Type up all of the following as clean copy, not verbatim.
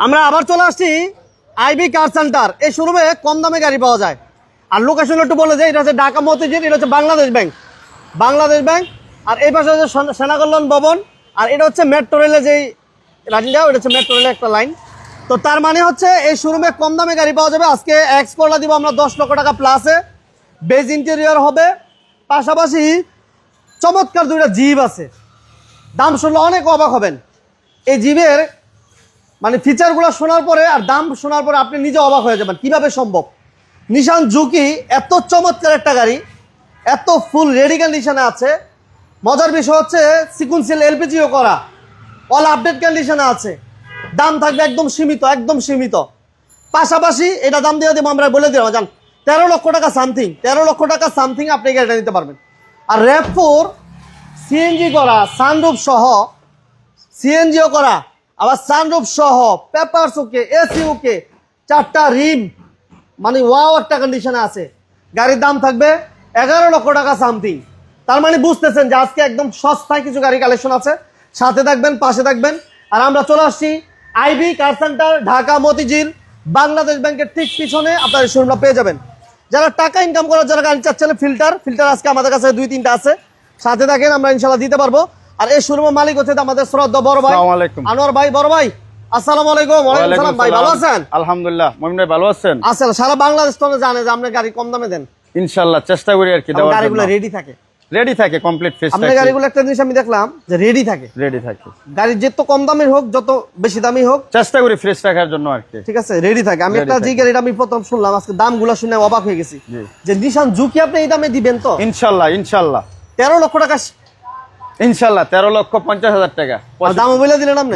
আমরা আবার চলে আসছি আইবি কার সেন্টার। এই শোরুমে কম দামে গাড়ি পাওয়া যায়। আর লোকেশন একটু বলে যায়, এটা হচ্ছে ঢাকা মতিঝিল, এটা হচ্ছে বাংলাদেশ ব্যাংক। আর এই পাশে হচ্ছে সেনাকল্যাণ ভবন। আর এটা হচ্ছে মেট্রো রেলের যেই লাইনটা, এটা হচ্ছে মেট্রো রেলের একটা লাইন। তো তার মানে হচ্ছে এই শোরুমে কম দামে গাড়ি পাওয়া যাবে। আজকে এক্স করলা দিব আমরা 10 লক্ষ টাকা প্লাসে, বেজ ইন্টেরিয়র হবে, পাশাপাশি চমৎকার দুইটা জিপ আছে। দাম শুনলে অনেক অবাক হবেন। এই জিপের মানে ফিচারগুলো শোনার পরে আর দাম শোনার পরে আপনি নিজে অবাক হয়ে যাবেন, কিভাবে সম্ভব। নিশান জুকি এত চমৎকার একটা গাড়ি, এত ফুল রেডি কন্ডিশনে আছে। মজার বিষয় হচ্ছে সিকুয়েন্সিয়াল এলপিজিও করা, অল আপডেট কন্ডিশনে আছে। দাম থাকবে একদম সীমিত, একদম সীমিত। পাশাপাশি এটা দাম দিয়ে দেবো আমরা, বলে দেবো জান 13 লক্ষ টাকা সামথিং, 13 লক্ষ টাকা সামথিং আপনি গাড়িটা নিতে পারবেন। আর RAV4 সিএনজি করা, সানরুফ সহ, সিএনজিও করা, আবার সানরুফ সহ, পেপারস ওকে, এসি ওকে, 4টা রিম, মানে ওয়াও একটা কন্ডিশনে আছে। গাড়ির দাম থাকবে 11 লক্ষ টাকা সামথিং। তার মানে বুঝতেছেন যে আজকে একদম সস্তায় কিছু গাড়ি কালেকশন আছে। সাথে থাকবেন, পাশে থাকবেন। আর আমরা চলে আসছি IB car centre, Dhaka Motijheel, Bangladesh ব্যাংকের ঠিক পিছনে আপনার শোরুমটা পেয়ে যাবেন। যারা টাকা ইনকাম করার যারা গাড়ি চাচ্ছেন, ফিল্টার আজকে আমাদের কাছে 2-3টা আছে। সাথে থাকেন, আমরা ইনশাল্লাহ দিতে পারবো। আর এই শোরুমের মালিক হচ্ছে আমাদের শ্রদ্ধা বড় ভাই আনোয়ার ভাই। বড় ভাই আসসালামু আলাইকুম। ওয়ালাইকুম আসসালাম ভাই, ভালো আছেন? আলহামদুলিল্লাহ। মুমিন ভাই ভালো আছেন? আছেন। সারা বাংলাদেশ তো জানে যে আপনি গাড়ি কম দামে দেন। ইনশাআল্লাহ চেষ্টা করি আর কি দেওয়ার জন্য। গাড়িগুলো রেডি থাকে কমপ্লিট ফ্রেশ থাকে। আপনার গাড়িগুলো একটা জিনিস আমি দেখলাম যে রেডি থাকে। গাড়ি যত কম দামের হোক, যত বেশি দামি হোক, চেষ্টা করি ফ্রেশ রাখার জন্য আর কি। ঠিক আছে, রেডি থাকে। আমি একটা যে গাড়িটা আমি প্রথম শুনলাম, আজকে দামগুলো শুনে অবাক হয়ে গেছি যে নিশান জুকি আপনি এই দামে দিবেন তো? ইনশাআল্লাহ 13 লক্ষ টাকা, ইনশাআল্লাহ 13,50,000 টাকা দাম বলে দিলেন আপনি।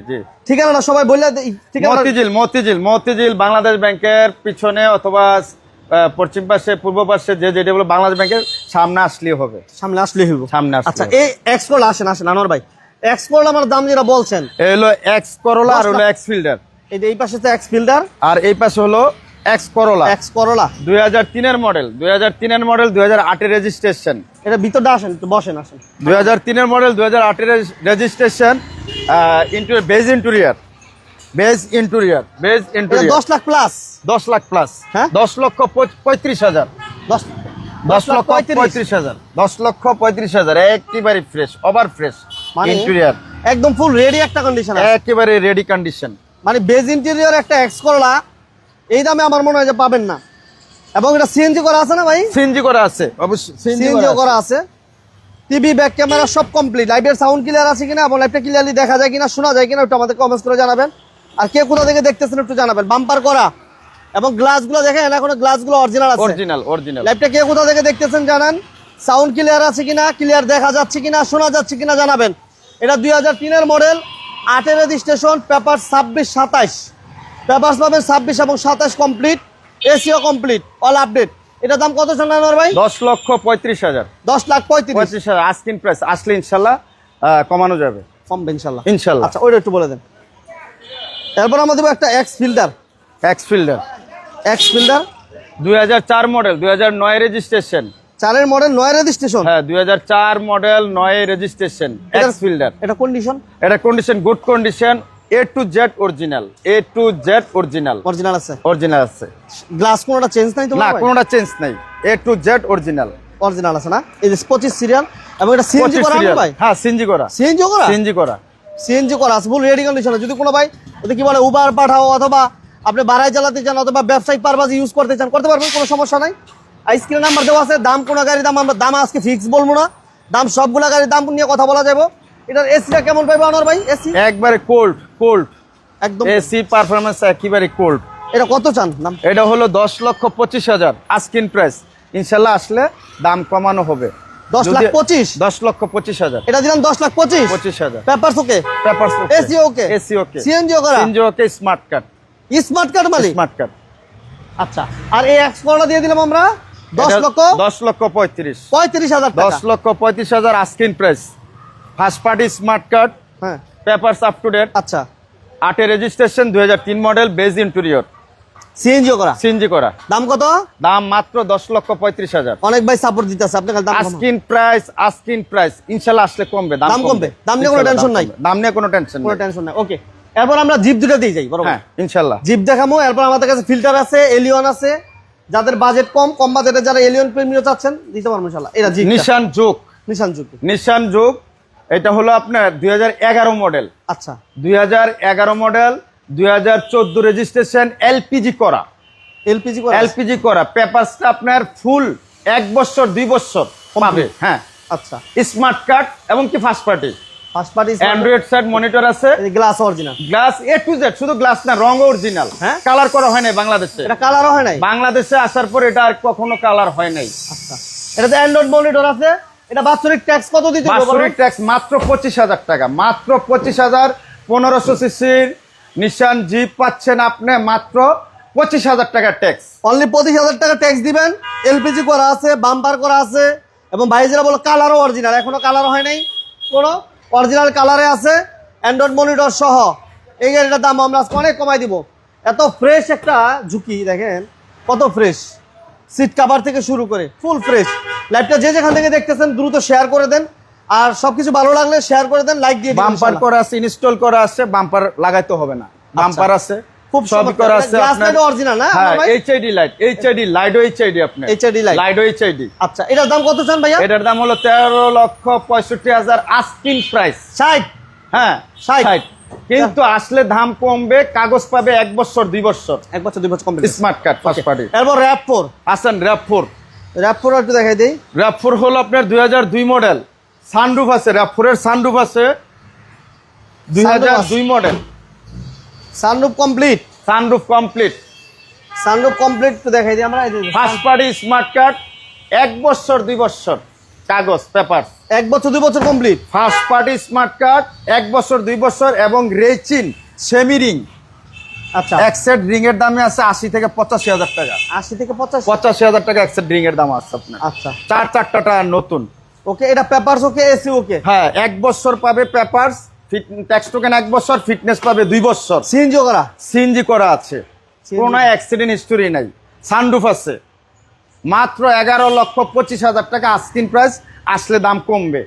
জি ঠিকানা সবাই বলে মতিঝিল বাংলাদেশ ব্যাংকের পিছনে অথবা পশ্চিম পাশে, পূর্ব পাশে, যেটা বলে বাংলাদেশ ব্যাংকের সামনে আসলেই হবে। সামনে আসলেই হবে। আচ্ছা, এই এক্স করলা আসেন আনোয়ার ভাই। এক্স করলা আমার দাম যেটা বলছেন, এই হলো এক্স করলা আর হলো এক্স ফিল্ডার। এই পাশে তো এক্স ফিল্ডার আর এই পাশে হলো এক্স করলা 2003 এর মডেল 2008 এর রেজিস্ট্রেশন। এটা ভিতরটা আসেন, একটু বসেন, আসেন। 2003 এর মডেল 2008 এর registration. Beige interior 10 lakh plus. 10 lakh plus, হ্যাঁ 10,35,000। 10 লক্ষ 35,000, 10 লক্ষ 35,000 একেবারে ফ্রেশ, ওভার ফ্রেশ ইন্টেরিয়র, একদম ফুল রেডি একটা কন্ডিশন, একেবারে রেডি কন্ডিশন। মানে বেজ ইন্টেরিয়র একটা এক্স করলা এই দামে আমার মনে হয় যে পাবেন না। এবং এটা সিএনজি করা আছে না ভাই? সিএনজি করা আছে, অবশ্যই সিএনজি করা আছে। টিভি, ব্যাক ক্যামেরা সব কমপ্লিট। লাইভের সাউন্ড ক্লিয়ার আছে কিনা এবং লাইভটা ক্লিয়ারলি দেখা যায় কিনা, শোনা যায় কিনা, ওটা আমাদের কমেন্টস করে জানাবেন। আর কে কোথা থেকে দেখতেছেন একটু জানাবেন। বাম্পার করা এবং গ্লাসগুলো দেখেন, এখন গ্লাসগুলো অরিজিনাল আছে, অরিজিনাল। লাইভটা কে কোথা থেকে দেখতেছেন জানান। সাউন্ড ক্লিয়ার আছে কিনা, ক্লিয়ার দেখা যাচ্ছে কিনা, শোনা যাচ্ছে কিনা জানাবেন। এটা 2003 এর মডেল, 8 এর রেজিস্ট্রেশন, পেপার 26-27, পেপারস পাবেন 26 এবং 27 complete, SEO complete, all update. এটা দাম কত জানান ভাই? 10,35,000। 10,35,000 আস্কিং প্রাইস। আসলে ইনশাআল্লাহ কমানো যাবে, কমবে ইনশাআল্লাহ। আচ্ছা, ওইটা একটু বলে দেন। এরপর আমরা দেবো একটা এক্স ফিল্ডার 2004 মডেল 2009 রেজিস্ট্রেশন। 4 এর মডেল 9 রেজিস্ট্রেশন, হ্যাঁ 2004 মডেল 9 রেজিস্ট্রেশন এক্স ফিল্ডার। এটা condition good condition, A to Z original, original আছে। গ্লাস কোনটা চেঞ্জ নাই তো? না, কোনটা চেঞ্জ নাই, A to Z অরিজিনাল আছে না? এই যে 25 সিরিয়াল এবং এটা সিএনজি করা না ভাই? হ্যাঁ সিএনজি করা আছে, ফুল রেডি কন্ডিশনে। যদি কোনো ভাই ওদের কি বলে উবার পাঠাও, অথবা আপনি বাড়ায় চালাতে চান, অথবা ব্যবসায়িক পারপাস ইউজ করতে চান, করতে পারবেন, কোনো সমস্যা নাই। স্ক্রিনে নাম্বার দেওয়া আছে। দাম কোন গাড়ির দাম আমরা আজকে ফিক্স বলবো না, দাম সবগুলা গাড়ির দাম নিয়ে কথা বলা যাবে। এটার এসিটা কেমন পাইবো আনোয়ার ভাই? এসি একবারে কোল্ড একদম, এসি পারফরম্যান্স একেবারে কোল্ড। এটা কত চান দাম? এটা হলো 10,25,000 আস্কিং প্রাইস। ইনশাআল্লাহ আসলে দাম কমানো হবে। 10,25,000 এটা দিলাম। 10,25,000 পেপারস ওকে, এসি ওকে, সিএনজিও করা, স্মার্ট কার্ড মানে স্মার্ট কার্ড। আচ্ছা, আর এই এক্স করলা দিয়ে দিলাম আমরা 10,35,000 10,35,000 asking price. First party smart card, হ্যাঁ, পেপারস আপ টু ডেট। আচ্ছা, 8 এর registration, 2003 model, beige interior, CNG করা। দাম কত? দাম মাত্র 10,35,000। অনেক ভাই সাপোর্ট দিতেছে আপনাকে। দাম আস্কিং প্রাইস ইনশাআল্লাহ আসলে কমবে, দাম কমবে। দাম নিয়ে কোনো টেনশন নাই, ওকে। এরপর আমরা জিপ দুটো দিয়ে যাই বড় ভাই। হ্যাঁ ইনশাল্লাহ। জিপ দেখামো। এরপর আমাদের কাছে ফিল্টার আছে, এলিয়ন আছে। যাদের বাজেট কম বাজেটে যারা এলিয়ন প্রিমিয়াম চাচ্ছেন দিতে পারবো ইনশাআল্লাহ। এটা জিপ নিশান জুক। নিশান যুগ। নিশান জুক এটা হলো আপনার 2011 মডেল। আচ্ছা 2011 মডেল, 2014 রেজিস্ট্রেশন, এলপিজি করা। এলপিজি করা। এলপিজি করা পেপারসটা আপনার ফুল 1 বছর 2 বছর পাবে। হ্যাঁ আচ্ছা স্মার্ট কার্ড এবং কি first party, first party Android side monitor আছে, glass original, glass A to Z, শুধু গ্লাস না রং অরিজিনাল। হ্যাঁ? কালার করা হয় নাই বাংলাদেশে। এটা কালারও হয় নাই বাংলাদেশে আসার পর এটা আর কখনো কালার হয় নাই। আচ্ছা এটাতে অ্যান্ড্রয়েড মনিটর আছে। এটা বাৎসরিক ট্যাক্স কত দিতে হবে? বাৎসরিক ট্যাক্স মাত্র 25,000 টাকা, মাত্র 25,000। 1500 সিসির নিশান জিপ পাচ্ছেন আপনি মাত্র 25,000 টাকা ট্যাক্স। অনলি 25,000 টাকা ট্যাক্স দিবেন। এলপিজি করা আছে, বাম্পার করা আছে এবং ভাইজেরা বলো কালারও অরিজিনাল, এখনো কালার হয় নাই, কোনো অরিজিনাল কালারে আছে, অ্যান্ড্রয়েড মনিটর সহ। এই গাড়িটার দাম আমরা আজকে অনেক কমাই দিব। এত ফ্রেশ একটা ঝুঁকি দেখেন, কত ফ্রেশ, সিট কভার থেকে শুরু করে ফুল ফ্রেশ। লাইভটা যে যেখান থেকে দেখতেছেন দ্রুত শেয়ার করে দেন, আর সবকিছু ভালো লাগলে শেয়ার করে দেন, লাইক দিয়ে দিন। বাম্পার করা আছে, ইনস্টল করা আছে, বাম্পার লাগাইতে হবে না, বাম্পার আছে, খুব সব করা আছে। গ্লাস লাইট অরিজিনাল না? হ্যাঁ এইচআইডি লাইট, এইচআইডি লাইডো এইচআইডি আপনি এইচআইডি লাইট, লাইডো এইচআইডি। আচ্ছা এটার দাম কত চান ভাইয়া? এটার দাম হলো 13,65,000 আস্কিং প্রাইস। 60। হ্যাঁ 60 কিন্তু আসলে দাম কমবে, কাগজ পাবে 1 বছর 2 বছর, 1 বছর 2 বছর complete. Smart card first party. এরপর র‍্যাপ4 আসেন র‍্যাপ4। র‍্যাপ4 একটু দেখাই দেই। র‍্যাপ4 হলো আপনার 2002 মডেল, সানরুফ আছে, র‍্যাপ4 এর সানরুফ আছে, 2002 model, sunroof complete, sunroof complete, sunroof complete একটু দেখাই দিই আমরা। এই যে ফার্স্ট পার্টি স্মার্ট কার্ড, 1 বছর 2 বছর কাগজ পেপার, 1 বছর 2 বছর complete. First party smart card 1 বছর 2 বছর এবং রেচিন সেমি রিং। আচ্ছা এক সেট রিং এর দামে আছে 80 থেকে 85,000 টাকা। 80 থেকে 85। 85,000 টাকা এক সেট রিং এর দাম আছে আপনার। আচ্ছা চারটা টায়ার নতুন। ওকে, এটা পেপারস ওকে, এসি ওকে। হ্যাঁ 1 বছর পাবে পেপারস, ট্যাক্স টোকেন 1 বছর, ফিটনেস পাবে 2 বছর। সিএনজি করা, সিএনজি করা আছে, CNG কোনো অ্যাক্সিডেন্ট হিস্টোরি নাই, সানরুফ আছে। মাত্র 11,25,000 টাকা আস্কিং প্রাইস, আসলে দাম কমবে।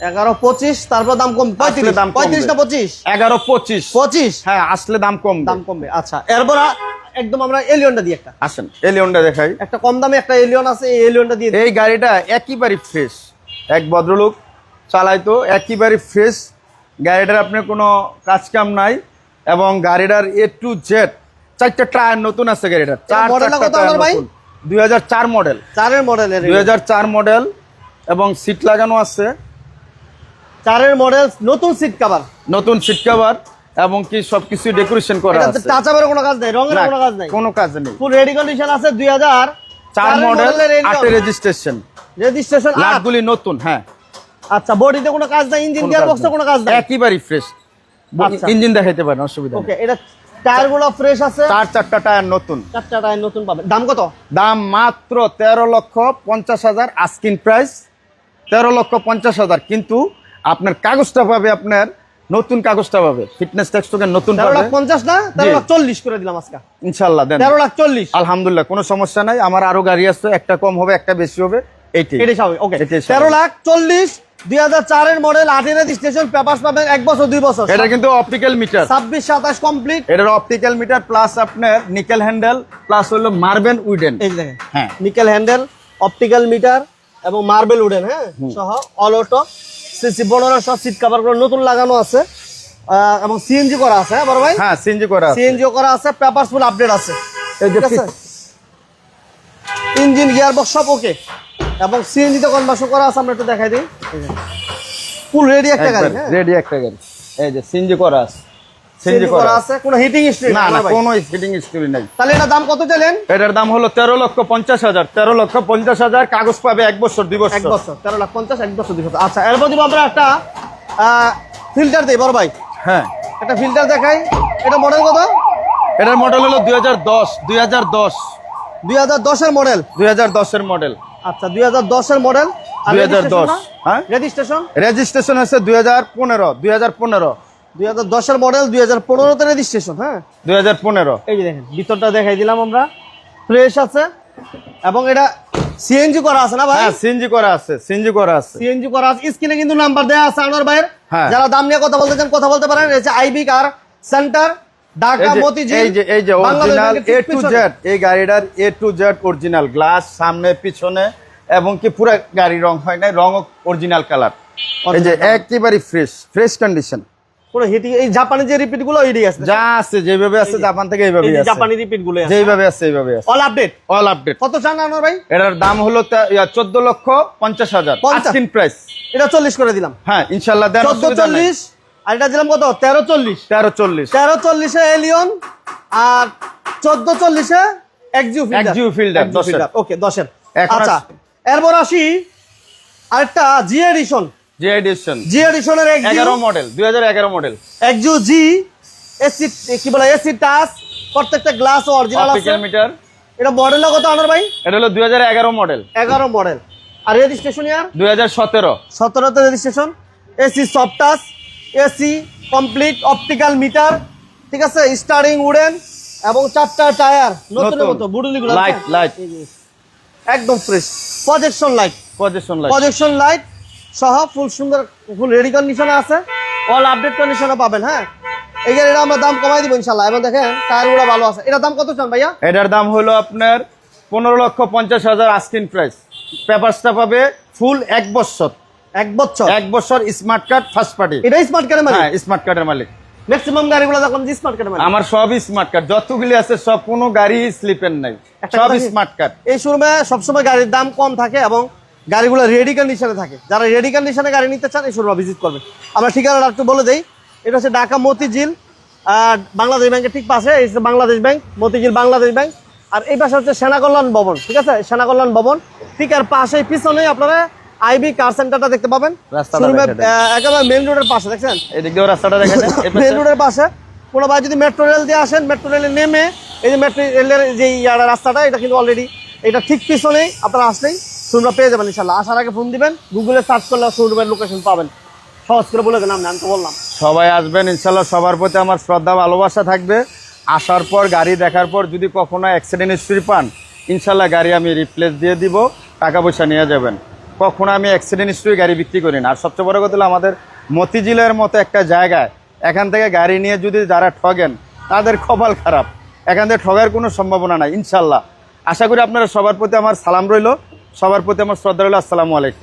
11-25, তারপর দাম কম 35, দাম 35 না 25? 11,25। 25 হ্যাঁ আসলে দাম কমবে। দাম কমবে। আচ্ছা এরপর একদম আমরা এলিয়নটা দিই একটা। আসেন এলিয়নটা দেখাই। একটা কম দামে একটা এলিয়ন আছে, এই এলিয়নটা দিয়ে দিই। এই গাড়িটা একেবারে ফ্রেশ, এক ভদ্রলোক চালাইতো, একেবারে ফ্রেশ। গাড়িটার আপনার কোনো কাজ কাম নাই এবং গাড়িটার এ টু জেড 4টা টায়ার নতুন আছে গাড়িটার। মডেলটা কত আমার ভাই? 2004 মডেল, 4 এর মডেল। 2004 মডেল এবং সিট লাগানো আছে, 4 এর মডেল, নতুন সিট কভার, নতুন সিট কভার এবং কি সবকিছু ডেকোরেশন করা এটাতে আছে। টাচ আপের কোনো কাজ নাই, রঙের কোনো কাজ নাই, কোনো কাজ নেই। ফুল রেডি কন্ডিশন আছে। 2004 মডেল, 8 রেজিস্ট্রেশন, রেজিস্ট্রেশন, লাটগুলি নতুন। হ্যাঁ আচ্ছা বডিতে কোনো কাজ নাই, ইঞ্জিন গিয়ার বক্সে কোনো কাজ নাই, একেবারে ফ্রেশ। আচ্ছা। ইঞ্জিন দেখাইতে পারেন, অসুবিধা নেই। ওকে, এটা টায়ারগুলো ফ্রেশ আছে, 4টা টায়ার নতুন। 4টা টায়ার নতুন পাবেন। দাম কত? দাম মাত্র 13,50,000 আস্কিং প্রাইস, 13,50,000। কিন্তু আপনার কাগজটা পাবে, আপনার নতুন কাগজটা পাবে, ফিটনেস ট্যাক্স টোকেন নতুন পাবে। 13,50,000 না, 13,40,000 করে দিলাম আজকে ইনশাআল্লাহ দেন। 13,40,000। আলহামদুলিল্লাহ কোনো সমস্যা নাই, আমার আরো গাড়ি আছে, একটা কম হবে একটা বেশি হবে, এইটাই। এটাই স্বাভাবিক। ওকে, এটাই স্বাভাবিক। 13,40,000, 2004 এর মডেল, 8 এর রেজিস্ট্রেশন, পেপারস পাবেন 1 বছর 2 বছর। এটা কিন্তু অপটিক্যাল মিটার, 26-27 কমপ্লিট। এটার অপটিক্যাল মিটার প্লাস আপনার নিকেল হ্যান্ডেল প্লাস হলো মার্বেল উডেন। এই যে দেখেন, হ্যাঁ নিকেল হ্যান্ডেল, অপটিক্যাল মিটার এবং মার্বেল উডেন, হ্যাঁ সহ অল অটো, সিসি 15 সহ সিট কভারগুলো নতুন লাগানো আছে এবং সিএনজি করা আছে। হ্যাঁ বড় ভাই, হ্যাঁ সিএনজি করা আছে, সিএনজিও করা আছে, পেপারস ফুল আপডেট আছে। এই যে ঠিক আছে, ইঞ্জিন গিয়ার বক্স সব ওকে এবং সিএনজি তে কনভার্সন করা আছে। আমরা একটু দেখাই দিই, ফুল রেডি একটা গাড়ি। হ্যাঁ রেডি একটা গাড়ি, এই যে সিএনজি করা আছে, সিএনজি করা আছে, কোনো হিটিং হিস্ট্রি না না ভাই। কোনো ফিটিং হিস্টরি নাই। তাহলে এটা দাম কত চাইলেন? এটার দাম হলো 13,50,000, 13,50,000, কাগজ পাবে 1 বছর 2 বছর। 1 বছর, 13,50,000, 1 বছর 2 বছর। আচ্ছা এরপর দিব আমরা একটা ফিল্টার দিই বড় ভাই, হ্যাঁ একটা ফিল্টার দেখাই। এটা মডেল কত? এটার মডেল হলো 2010, 2010, 2010 এর মডেল। 2010 এর মডেল। আচ্ছা 2010 এর মডেল, 2010, হ্যাঁ রেজিস্ট্রেশন, রেজিস্ট্রেশন আছে 2015। 2010 এর মডেল, 2015 তে রেজিস্ট্রেশন। হ্যাঁ 2015। এই যে দেখেন ভিতরটা দেখাই দিলাম আমরা, ফ্রেশ আছে এবং এটা সিএনজি করা আছে না ভাই? হ্যাঁ সিএনজি করা আছে, সিএনজি করা আছে। সিএনজি করা আছে। স্ক্রিনে কিন্তু নাম্বার দেওয়া আছে আনোয়ার ভাইয়ের, হ্যাঁ। যারা দাম নিয়ে কথা বলতে চান কথা বলতে পারেন। এটা IB car centre, Dhaka Motijheel. এই যে অরিজিনাল এ টু জেড, এই গাড়িটার A to Z original glass সামনে পিছনে, এবং কি পুরো গাড়ি রং হয় না, রং অরিজিনাল কালার। এই যে একেবারে ফ্রেশ কন্ডিশন। পুরো হিটিং, এই জাপানি যে রিপিট গুলো ওইটাই আছে, যা আছে যেভাবে আছে জাপান থেকে এইভাবে আছে, জাপানি রিপিট গুলো আছে যেভাবে আছে এইভাবে আছে, অল আপডেট। All update. কত চান আনোয়ার ভাই? এটার দাম হলো 14,50,000 আস্কিং প্রাইস। এটা 40 করে দিলাম। হ্যাঁ ইনশাআল্লাহ দেন, অসুবিধা নাই। 1440, আর এটা দিলাম কত? 1340। 1340 এ এলিয়ন, আর 1440 এ এক্সিউ ফিল্ডার 10 এর। ওকে 10 এর। এখন আচ্ছা, এরপর আসি আরেকটা জি এডিশন। জি এডিশনের 11 মডেল, 2011 মডেল এক্সিউ জি এসি, কি বলে এসি টাচ, প্রত্যেকটা গ্লাস অরিজিনাল আছে। মিটার। এটা মডেল কত আনার ভাই? এটা হলো 2011 মডেল। 11 মডেল। আর রেজিস্ট্রেশন ইয়ার 2017। 17 তে registration. AC soft touch, AC complete, optical metre, ঠিক আছে, স্টারিং উডেন, এবং 4টা টায়ার নতুনের মতো, বুডুলিগুলো লাইট একদম ফ্রেশ। প্রজেকশন লাইট সহ ফুল সুন্দর, ফুল রেডি কন্ডিশনে আছে, অল আপডেট কন্ডিশনে পাবেন। হ্যাঁ, এই গাড়িটা আমরা দাম কমাই দিব ইনশাআল্লাহ। এবং দেখেন টায়ারগুলো ভালো আছে। এটার দাম কত চান ভাইয়া? এটার দাম হলো আপনার 15,50,000 আস্কিং প্রাইস। পেপারসটা পাবে ফুল 1 বছর। 1 বছর স্মার্ট কার্ড ফার্স্ট পার্টি। এটা স্মার্ট কার্ডের মালিক? হ্যাঁ স্মার্ট কার্ডের মালিক। ম্যাক্সিমাম গাড়িগুলো যখন স্মার্ট কার্ডের মালিক। আমার সবই স্মার্ট কার্ড, যতগুলি আছে সব, কোনো গাড়ি স্লিপের নাই, সব স্মার্ট কার্ড। এই শোরুমে সবসময় গাড়ির দাম কম থাকে এবং গাড়িগুলো রেডি কন্ডিশনে থাকে। যারা রেডি কন্ডিশনে গাড়ি নিতে চান এই শোরুমে ভিজিট করবেন। আমরা ঠিকানাটা একটু বলে দেই। এটা হচ্ছে ঢাকা মতিঝিল বাংলাদেশ ব্যাংকের ঠিক পাশে, এই বাংলাদেশ ব্যাংক, মতিঝিল বাংলাদেশ ব্যাংক। আর এই পাশে হচ্ছে সেনাকল্যাণ ভবন, ঠিক আছে, সেনাকল্যাণ ভবন ঠিক আর পাশেই পিছনেই আপনারা আইবি কার সেন্টারটা দেখতে পাবেন। শোরুমে একেবারে মেইন রোডের পাশে, দেখছেন এদিক দিয়ে রাস্তাটা দেখেন, মেইন রোডের পাশে। কোনো ভাই যদি মেট্রো রেল দিয়ে আসেন, মেট্রো রেলে নেমে এই যে মেট্রো রেলের যে রাস্তাটা, এটা কিন্তু অলরেডি এটা ঠিক পিছনেই, আপনারা আসলেই শোরুমটা পেয়ে যাবেন ইনশাআল্লাহ। আসার আগে ফোন দিবেন, গুগলে সার্চ করলে শোরুমের লোকেশন পাবেন। সহজ করে বলে দেন, আমি তো বললাম। সবাই আসবেন ইনশাআল্লাহ। সবার প্রতি আমার শ্রদ্ধা ভালোবাসা থাকবে। আসার পর গাড়ি দেখার পর যদি কখনো অ্যাক্সিডেন্ট হিস্ট্রি পান, ইনশাআল্লাহ গাড়ি আমি রিপ্লেস দিয়ে দিব, টাকা পয়সা নিয়ে যাবেন। কখনো আমি অ্যাক্সিডেন্ট হিস্ট্রি গাড়ি বিক্রি করি না। আর সবচেয়ে বড় কথা হলো আমাদের মতিঝিলের মতো একটা জায়গায় এখান থেকে গাড়ি নিয়ে যদি যারা ঠগেন, তাদের কপাল খারাপ। এখান থেকে ঠগার কোনো সম্ভাবনা নাই ইনশাআল্লাহ। আশা করি আপনারা সবার প্রতি আমার সালাম রইল, সবার প্রতি আমার শ্রদ্ধা রইল। আসসালামু আলাইকুম।